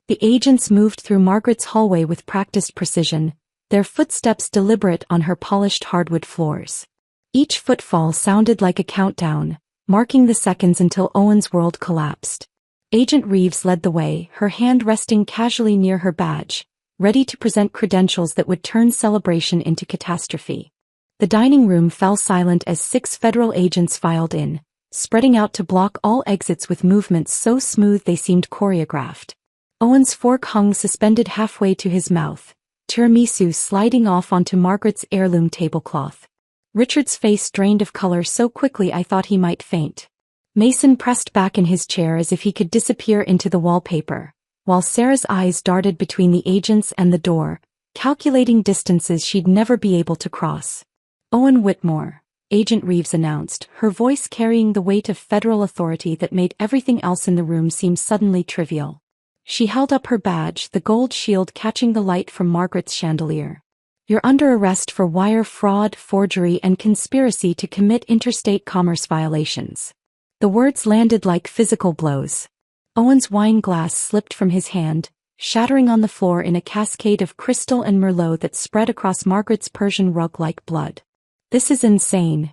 S1: The agents moved through Margaret's hallway with practiced precision, their footsteps deliberate on her polished hardwood floors. Each footfall sounded like a countdown, marking the seconds until Owen's world collapsed. Agent Reeves led the way, her hand resting casually near her badge, ready to present credentials that would turn celebration into catastrophe. The dining room fell silent as 6 federal agents filed in, spreading out to block all exits with movements so smooth they seemed choreographed. Owen's fork hung suspended halfway to his mouth, tiramisu sliding off onto Margaret's heirloom tablecloth. Richard's face drained of color so quickly I thought he might faint. Mason pressed back in his chair as if he could disappear into the wallpaper, while Sarah's eyes darted between the agents and the door, calculating distances she'd never be able to cross. "Owen Whitmore," Agent Reeves announced, her voice carrying the weight of federal authority that made everything else in the room seem suddenly trivial. She held up her badge, the gold shield catching the light from Margaret's chandelier. "You're under arrest for wire fraud, forgery, and conspiracy to commit interstate commerce violations." The words landed like physical blows. Owen's wine glass slipped from his hand, shattering on the floor in a cascade of crystal and merlot that spread across Margaret's Persian rug like blood. "This is insane."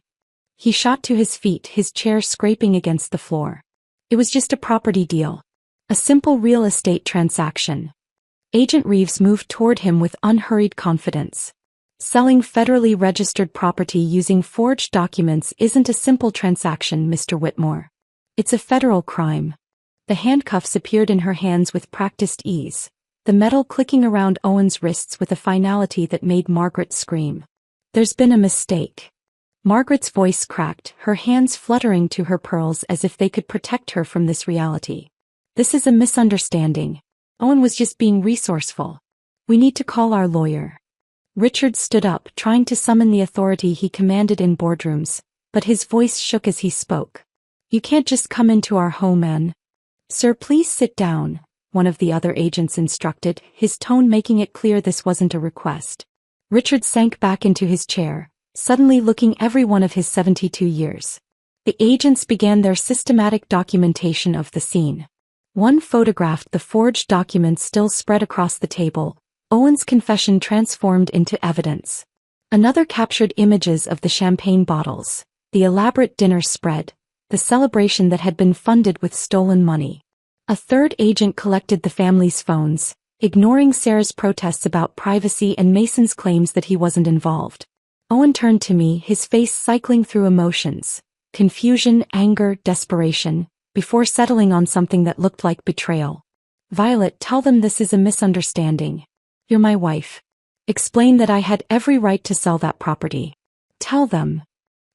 S1: He shot to his feet, his chair scraping against the floor. "It was just a property deal. A simple real estate transaction." Agent Reeves moved toward him with unhurried confidence. "Selling federally registered property using forged documents isn't a simple transaction, Mr. Whitmore. It's a federal crime." The handcuffs appeared in her hands with practiced ease, the metal clicking around Owen's wrists with a finality that made Margaret scream. "There's been a mistake." Margaret's voice cracked, her hands fluttering to her pearls as if they could protect her from this reality. "This is a misunderstanding. Owen was just being resourceful. We need to call our lawyer." Richard stood up, trying to summon the authority he commanded in boardrooms, but his voice shook as he spoke. "You can't just come into our home and—" "Sir, please sit down," one of the other agents instructed, his tone making it clear this wasn't a request. Richard sank back into his chair, suddenly looking every one of his 72 years. The agents began their systematic documentation of the scene. One photographed the forged documents still spread across the table, Owen's confession transformed into evidence. Another captured images of the champagne bottles, the elaborate dinner spread, the celebration that had been funded with stolen money. A third agent collected the family's phones, ignoring Sarah's protests about privacy and Mason's claims that he wasn't involved. Owen turned to me, his face cycling through emotions, confusion, anger, desperation, before settling on something that looked like betrayal. "Violet, tell them this is a misunderstanding. You're my wife. Explain that I had every right to sell that property. Tell them."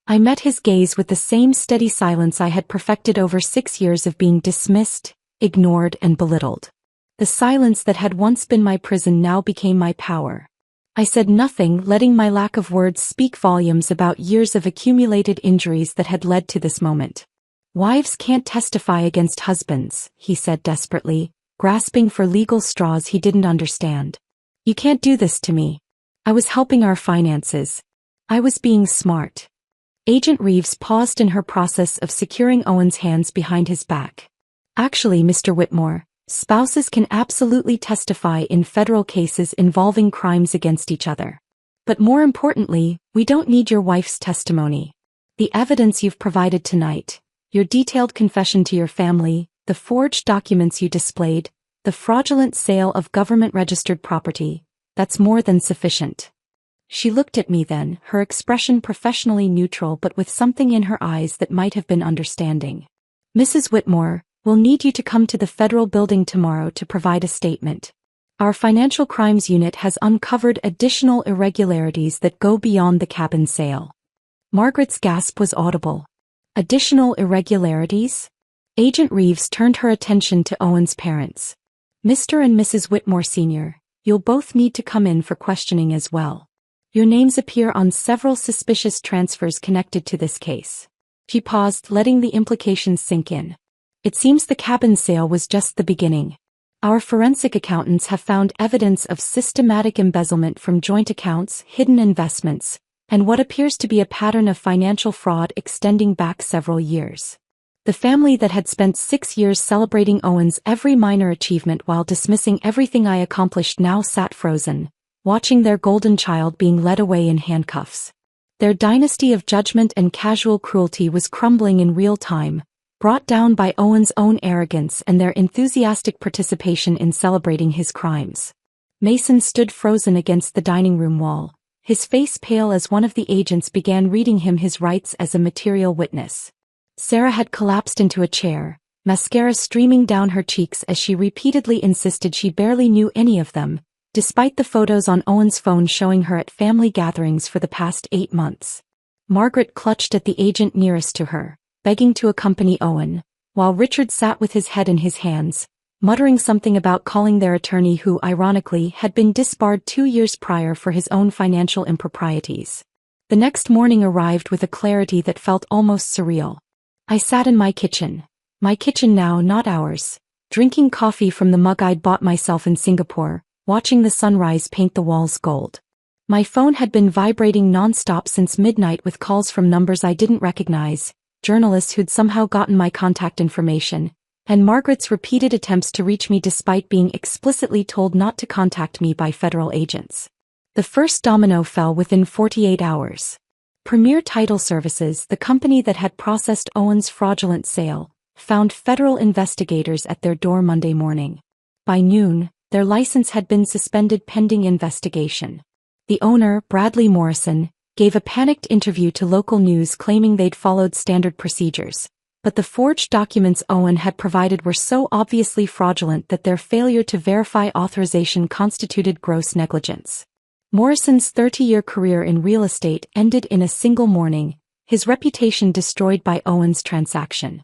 S1: I met his gaze with the same steady silence I had perfected over 6 years of being dismissed, ignored, and belittled. The silence that had once been my prison now became my power. I said nothing, letting my lack of words speak volumes about years of accumulated injuries that had led to this moment. "Wives can't testify against husbands," he said desperately, grasping for legal straws he didn't understand. "You can't do this to me. I was helping our finances. I was being smart." Agent Reeves paused in her process of securing Owen's hands behind his back. "Actually, Mr. Whitmore," Spouses can absolutely testify in federal cases involving crimes against each other. But more importantly, we don't need your wife's testimony. The evidence you've provided tonight, your detailed confession to your family, the forged documents you displayed, the fraudulent sale of government-registered property, that's more than sufficient. She looked at me then, her expression professionally neutral but with something in her eyes that might have been understanding. Mrs. Whitmore, we'll need you to come to the federal building tomorrow to provide a statement. Our financial crimes unit has uncovered additional irregularities that go beyond the cabin sale. Margaret's gasp was audible. Additional irregularities? Agent Reeves turned her attention to Owen's parents. Mr. and Mrs. Whitmore Sr., you'll both need to come in for questioning as well. Your names appear on several suspicious transfers connected to this case. She paused, letting the implications sink in. It seems the cabin sale was just the beginning. Our forensic accountants have found evidence of systematic embezzlement from joint accounts, hidden investments, and what appears to be a pattern of financial fraud extending back several years. The family that had spent 6 years celebrating Owen's every minor achievement while dismissing everything I accomplished now sat frozen, watching their golden child being led away in handcuffs. Their dynasty of judgment and casual cruelty was crumbling in real time, brought down by Owen's own arrogance and their enthusiastic participation in celebrating his crimes. Mason stood frozen against the dining room wall, his face pale as one of the agents began reading him his rights as a material witness. Sarah had collapsed into a chair, mascara streaming down her cheeks as she repeatedly insisted she barely knew any of them, despite the photos on Owen's phone showing her at family gatherings for the past 8 months. Margaret clutched at the agent nearest to her, begging to accompany Owen, while Richard sat with his head in his hands, muttering something about calling their attorney who, ironically, had been disbarred 2 years prior for his own financial improprieties. The next morning arrived with a clarity that felt almost surreal. I sat in my kitchen now, not ours, drinking coffee from the mug I'd bought myself in Singapore, watching the sunrise paint the walls gold. My phone had been vibrating non-stop since midnight with calls from numbers I didn't recognize, journalists who'd somehow gotten my contact information, and Margaret's repeated attempts to reach me despite being explicitly told not to contact me by federal agents. The first domino fell within 48 hours. Premier Title Services, the company that had processed Owen's fraudulent sale, found federal investigators at their door Monday morning. By noon, their license had been suspended pending investigation. The owner, Bradley Morrison, gave a panicked interview to local news claiming they'd followed standard procedures, but the forged documents Owen had provided were so obviously fraudulent that their failure to verify authorization constituted gross negligence. Morrison's 30-year career in real estate ended in a single morning, his reputation destroyed by Owen's transaction.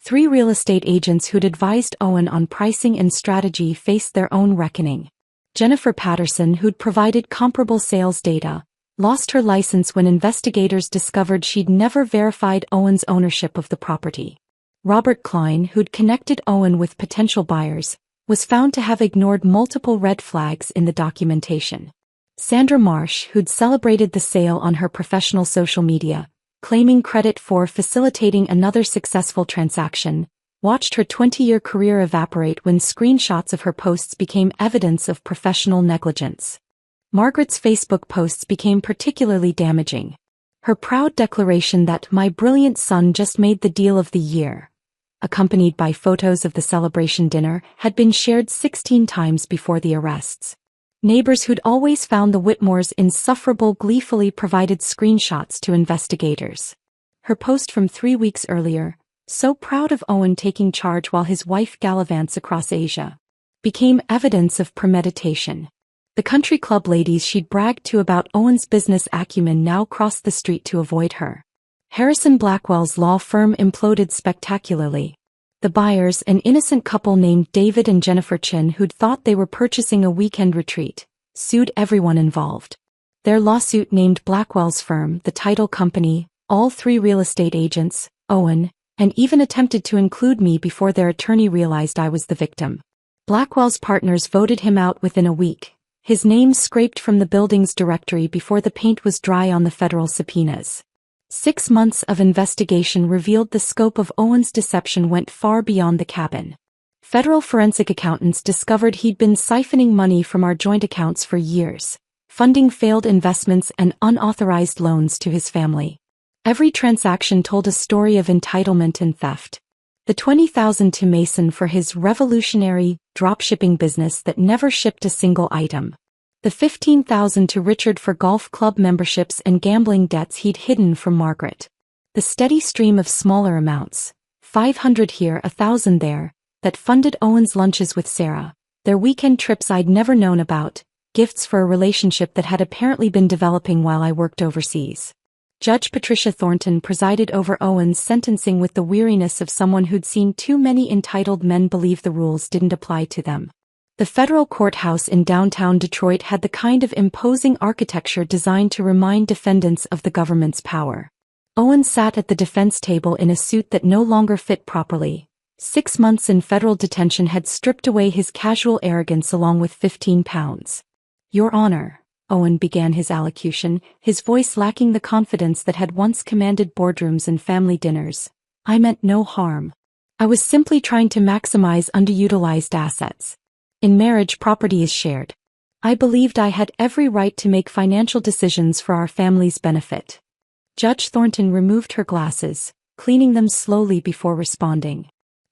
S1: 3 real estate agents who'd advised Owen on pricing and strategy faced their own reckoning. Jennifer Patterson, who'd provided comparable sales data, lost her license when investigators discovered she'd never verified Owen's ownership of the property. Robert Klein, who'd connected Owen with potential buyers, was found to have ignored multiple red flags in the documentation. Sandra Marsh, who'd celebrated the sale on her professional social media, claiming credit for facilitating another successful transaction, watched her 20-year career evaporate when screenshots of her posts became evidence of professional negligence. Margaret's Facebook posts became particularly damaging. Her proud declaration that "my brilliant son just made the deal of the year," accompanied by photos of the celebration dinner, had been shared 16 times before the arrests. Neighbors who'd always found the Whitmores insufferable gleefully provided screenshots to investigators. Her post from 3 weeks earlier, "so proud of Owen taking charge while his wife gallivants across Asia," became evidence of premeditation. The country club ladies she'd bragged to about Owen's business acumen now crossed the street to avoid her. Harrison Blackwell's law firm imploded spectacularly. The buyers, an innocent couple named David and Jennifer Chin who'd thought they were purchasing a weekend retreat, sued everyone involved. Their lawsuit named Blackwell's firm, the title company, all 3 real estate agents, Owen, and even attempted to include me before their attorney realized I was the victim. Blackwell's partners voted him out within a week, his name scraped from the building's directory before the paint was dry on the federal subpoenas. 6 months of investigation revealed the scope of Owen's deception went far beyond the cabin. Federal forensic accountants discovered he'd been siphoning money from our joint accounts for years, funding failed investments and unauthorized loans to his family. Every transaction told a story of entitlement and theft. The $20,000 to Mason for his revolutionary dropshipping business that never shipped a single item. The $15,000 to Richard for golf club memberships and gambling debts he'd hidden from Margaret. The steady stream of smaller amounts, $500 here, $1,000 there, that funded Owen's lunches with Sarah, their weekend trips I'd never known about, gifts for a relationship that had apparently been developing while I worked overseas. Judge Patricia Thornton presided over Owen's sentencing with the weariness of someone who'd seen too many entitled men believe the rules didn't apply to them. The federal courthouse in downtown Detroit had the kind of imposing architecture designed to remind defendants of the government's power. Owen sat at the defense table in a suit that no longer fit properly. 6 months in federal detention had stripped away his casual arrogance along with 15 pounds. Your Honor, Owen began his allocution, his voice lacking the confidence that had once commanded boardrooms and family dinners. I meant no harm. I was simply trying to maximize underutilized assets. In marriage, property is shared. I believed I had every right to make financial decisions for our family's benefit. Judge Thornton removed her glasses, cleaning them slowly before responding.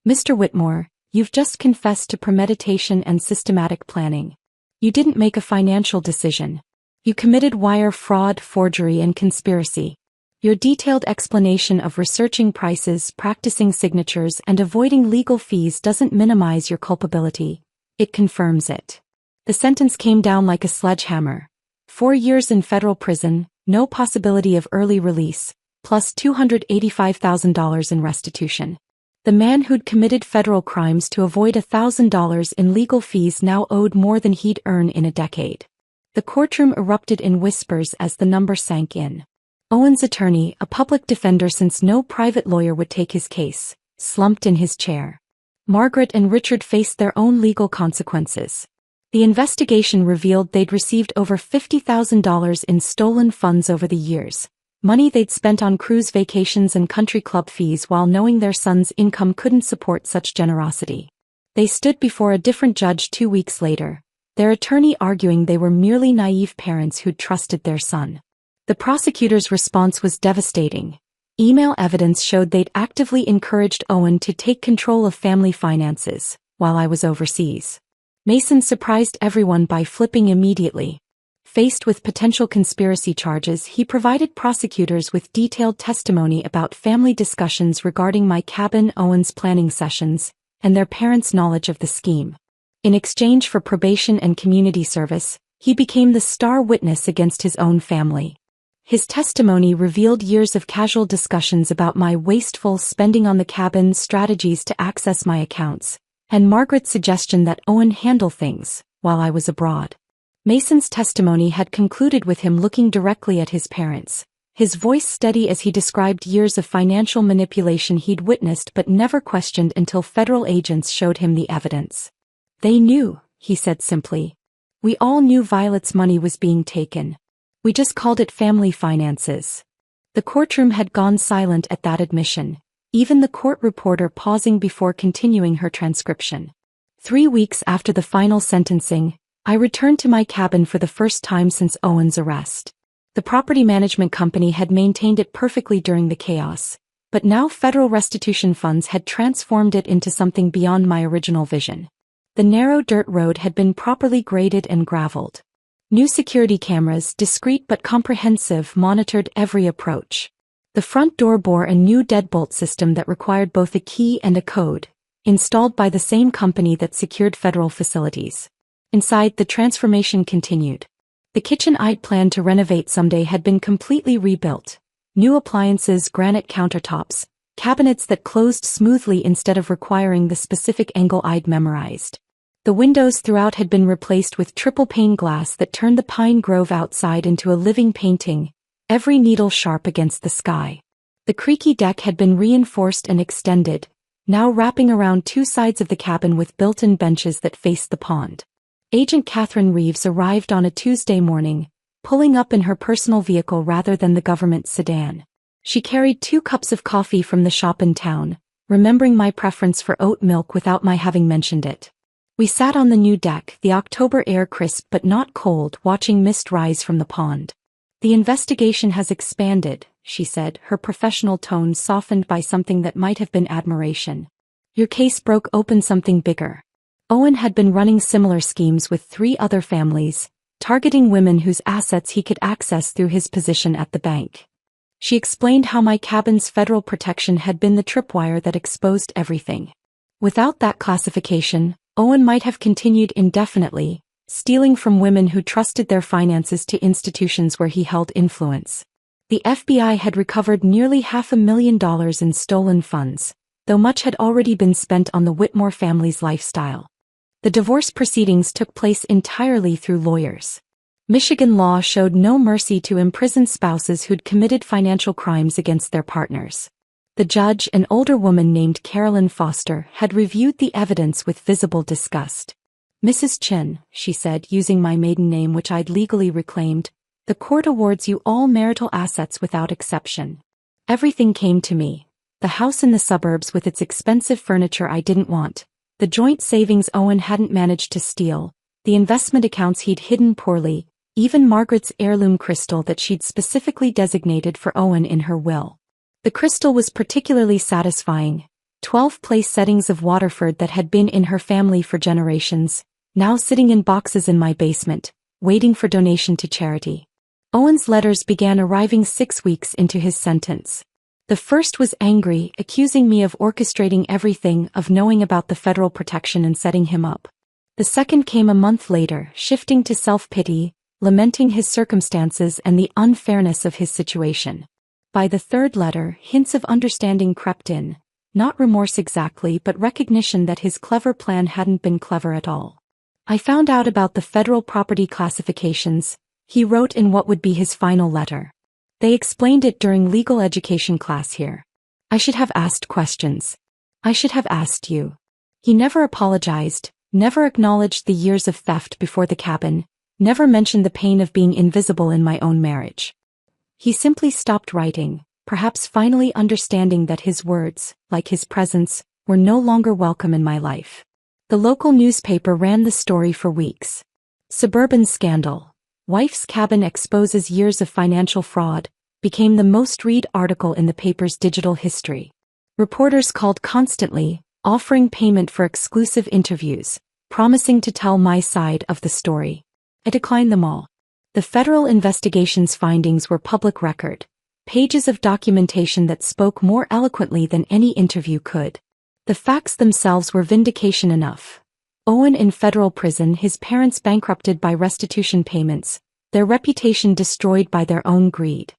S1: Mr. Whitmore, you've just confessed to premeditation and systematic planning. You didn't make a financial decision. You committed wire fraud, forgery, and conspiracy. Your detailed explanation of researching prices, practicing signatures, and avoiding legal fees doesn't minimize your culpability. It confirms it. The sentence came down like a sledgehammer. 4 years in federal prison, no possibility of early release, plus $285,000 in restitution. The man who'd committed federal crimes to avoid $1,000 in legal fees now owed more than he'd earn in a decade. The courtroom erupted in whispers as the number sank in. Owen's attorney, a public defender since no private lawyer would take his case, slumped in his chair. Margaret and Richard faced their own legal consequences. The investigation revealed they'd received over $50,000 in stolen funds over the years, money they'd spent on cruise vacations and country club fees while knowing their son's income couldn't support such generosity. They stood before a different judge 2 weeks later, their attorney arguing they were merely naive parents who'd trusted their son. The prosecutor's response was devastating. Email evidence showed they'd actively encouraged Owen to take control of family finances while I was overseas. Mason surprised everyone by flipping immediately. Faced with potential conspiracy charges, he provided prosecutors with detailed testimony about family discussions regarding my cabin, Owen's planning sessions, and their parents' knowledge of the scheme. In exchange for probation and community service, he became the star witness against his own family. His testimony revealed years of casual discussions about my wasteful spending on the cabin, strategies to access my accounts, and Margaret's suggestion that Owen handle things while I was abroad. Mason's testimony had concluded with him looking directly at his parents, his voice steady as he described years of financial manipulation he'd witnessed but never questioned until federal agents showed him the evidence. They knew, he said simply. We all knew Violet's money was being taken. We just called it family finances. The courtroom had gone silent at that admission, even the court reporter pausing before continuing her transcription. 3 weeks after the final sentencing, I returned to my cabin for the first time since Owen's arrest. The property management company had maintained it perfectly during the chaos, but now federal restitution funds had transformed it into something beyond my original vision. The narrow dirt road had been properly graded and graveled. New security cameras, discreet but comprehensive, monitored every approach. The front door bore a new deadbolt system that required both a key and a code, installed by the same company that secured federal facilities. Inside, the transformation continued. The kitchen I'd planned to renovate someday had been completely rebuilt. New appliances, granite countertops, cabinets that closed smoothly instead of requiring the specific angle I'd memorized. The windows throughout had been replaced with triple-pane glass that turned the pine grove outside into a living painting, every needle sharp against the sky. The creaky deck had been reinforced and extended, now wrapping around 2 sides of the cabin with built-in benches that faced the pond. Agent Catherine Reeves arrived on a Tuesday morning, pulling up in her personal vehicle rather than the government sedan. She carried 2 cups of coffee from the shop in town, remembering my preference for oat milk without my having mentioned it. We sat on the new deck, the October air crisp but not cold, watching mist rise from the pond. The investigation has expanded, she said, her professional tone softened by something that might have been admiration. Your case broke open something bigger. Owen had been running similar schemes with 3 other families, targeting women whose assets he could access through his position at the bank. She explained how my cabin's federal protection had been the tripwire that exposed everything. Without that classification, Owen might have continued indefinitely, stealing from women who trusted their finances to institutions where he held influence. The FBI had recovered nearly $500,000 in stolen funds, though much had already been spent on the Whitmore family's lifestyle. The divorce proceedings took place entirely through lawyers. Michigan law showed no mercy to imprisoned spouses who'd committed financial crimes against their partners. The judge, an older woman named Carolyn Foster, had reviewed the evidence with visible disgust. Mrs. Chin, she said, using my maiden name which I'd legally reclaimed, the court awards you all marital assets without exception. Everything came to me. The house in the suburbs with its expensive furniture I didn't want, the joint savings Owen hadn't managed to steal, the investment accounts he'd hidden poorly, even Margaret's heirloom crystal that she'd specifically designated for Owen in her will. The crystal was particularly satisfying. 12 place settings of Waterford that had been in her family for generations, now sitting in boxes in my basement, waiting for donation to charity. Owen's letters began arriving 6 weeks into his sentence. The first was angry, accusing me of orchestrating everything, of knowing about the federal protection and setting him up. The second came a month later, shifting to self-pity, lamenting his circumstances and the unfairness of his situation. By the third letter, hints of understanding crept in, not remorse exactly but recognition that his clever plan hadn't been clever at all. I found out about the federal property classifications, he wrote in what would be his final letter. They explained it during legal education class here. I should have asked questions. I should have asked you. He never apologized, never acknowledged the years of theft before the cabin, never mentioned the pain of being invisible in my own marriage. He simply stopped writing, perhaps finally understanding that his words, like his presence, were no longer welcome in my life. The local newspaper ran the story for weeks. Suburban scandal. Wife's cabin exposes years of financial fraud, became the most read article in the paper's digital history. Reporters called constantly, offering payment for exclusive interviews, promising to tell my side of the story. I declined them all. The federal investigation's findings were public record, pages of documentation that spoke more eloquently than any interview could. The facts themselves were vindication enough. Owen in federal prison, his parents bankrupted by restitution payments, their reputation destroyed by their own greed.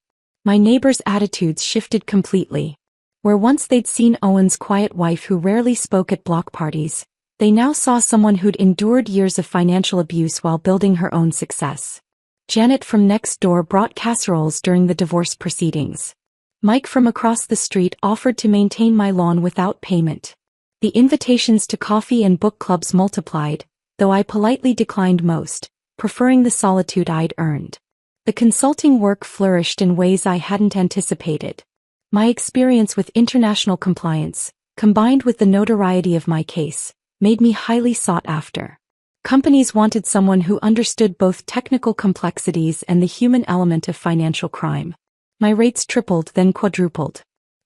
S1: My neighbors' attitudes shifted completely. Where once they'd seen Owen's quiet wife who rarely spoke at block parties, they now saw someone who'd endured years of financial abuse while building her own success. Janet from next door brought casseroles during the divorce proceedings. Mike from across the street offered to maintain my lawn without payment. The invitations to coffee and book clubs multiplied, though I politely declined most, preferring the solitude I'd earned. The consulting work flourished in ways I hadn't anticipated. My experience with international compliance, combined with the notoriety of my case, made me highly sought after. Companies wanted someone who understood both technical complexities and the human element of financial crime. My rates tripled, then quadrupled.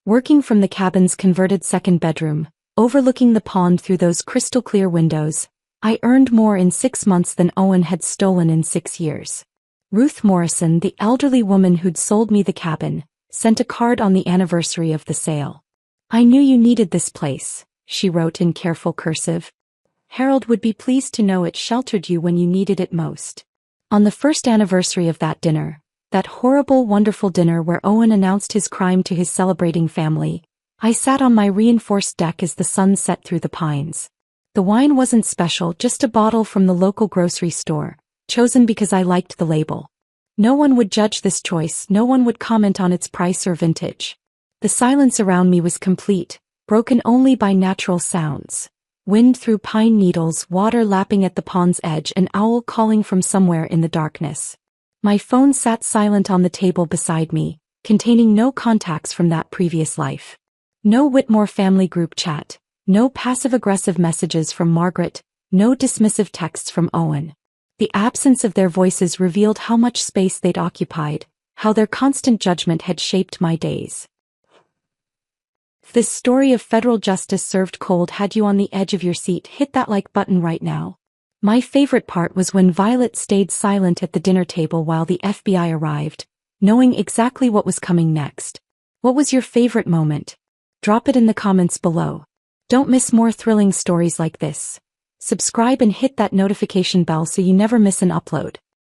S1: Working from the cabin's converted second bedroom, overlooking the pond through those crystal-clear windows, I earned more in 6 months than Owen had stolen in 6 years. Ruth Morrison, the elderly woman who'd sold me the cabin, sent a card on the anniversary of the sale. I knew you needed this place, she wrote in careful cursive. Harold would be pleased to know it sheltered you when you needed it most. On the first anniversary of that dinner, that horrible, wonderful dinner where Owen announced his crime to his celebrating family, I sat on my reinforced deck as the sun set through the pines. The wine wasn't special, just a bottle from the local grocery store, chosen because I liked the label. No one would judge this choice, no one would comment on its price or vintage. The silence around me was complete, broken only by natural sounds. Wind through pine needles, water lapping at the pond's edge, an owl calling from somewhere in the darkness. My phone sat silent on the table beside me, containing no contacts from that previous life. No Whitmore family group chat. No passive-aggressive messages from Margaret. No dismissive texts from Owen. The absence of their voices revealed how much space they'd occupied, how their constant judgment had shaped my days. If this story of federal justice served cold had you on the edge of your seat, hit that like button right now. My favorite part was when Violet stayed silent at the dinner table while the FBI arrived, knowing exactly what was coming next. What was your favorite moment? Drop it in the comments below. Don't miss more thrilling stories like this. Subscribe and hit that notification bell so you never miss an upload.